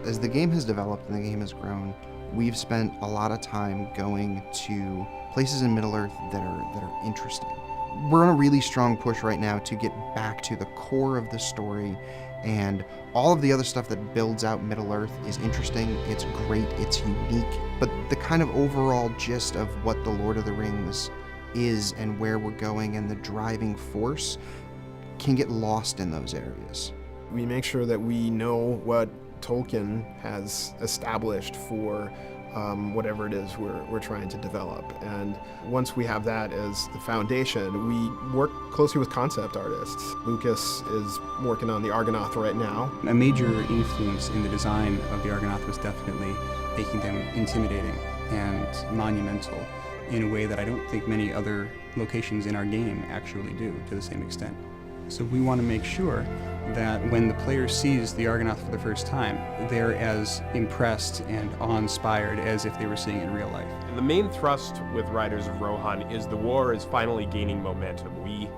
As the game has developed and the game has grown, we've spent a lot of time going to places in Middle-earth that are interesting. We're on a really strong push right now to get back to the core of the story, and all of the other stuff that builds out Middle-earth is interesting, it's great, it's unique, but the kind of overall gist of what the Lord of the Rings is and where we're going and the driving force can get lost in those areas. We make sure that we know what Tolkien has established for whatever it is we're trying to develop. And once we have that as the foundation, we work closely with concept artists. Lucas is working on the Argonath right now. A major influence in the design of the Argonath was definitely making them intimidating and monumental in a way that I don't think many other locations in our game actually do to the same extent. So we want to make sure that when the player sees the Argonath for the first time, they're as impressed and awe-inspired as if they were seeing it in real life. And the main thrust with Riders of Rohan is the war is finally gaining momentum. We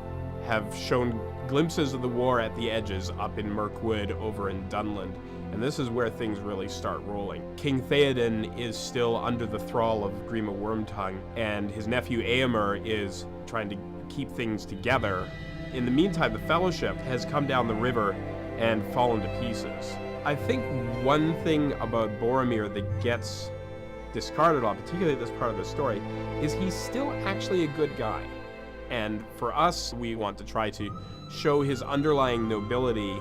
have shown glimpses of the war at the edges up in Mirkwood, over in Dunland, and this is where things really start rolling. King Theoden is still under the thrall of Grima Wormtongue, and his nephew Éomer is trying to keep things together. In the meantime, the Fellowship has come down the river and fallen to pieces. I think one thing about Boromir that gets discarded on, particularly this part of the story, is he's still actually a good guy. And for us, we want to try to show his underlying nobility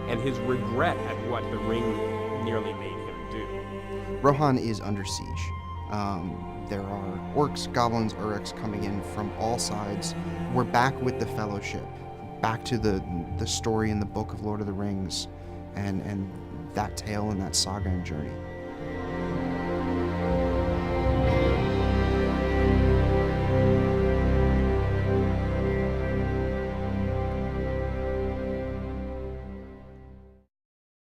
and his regret at what the ring nearly made him do. Rohan is under siege. There are orcs, goblins, uruks coming in from all sides. We're back with the Fellowship, back to the story in the book of Lord of the Rings and that tale and that saga and journey.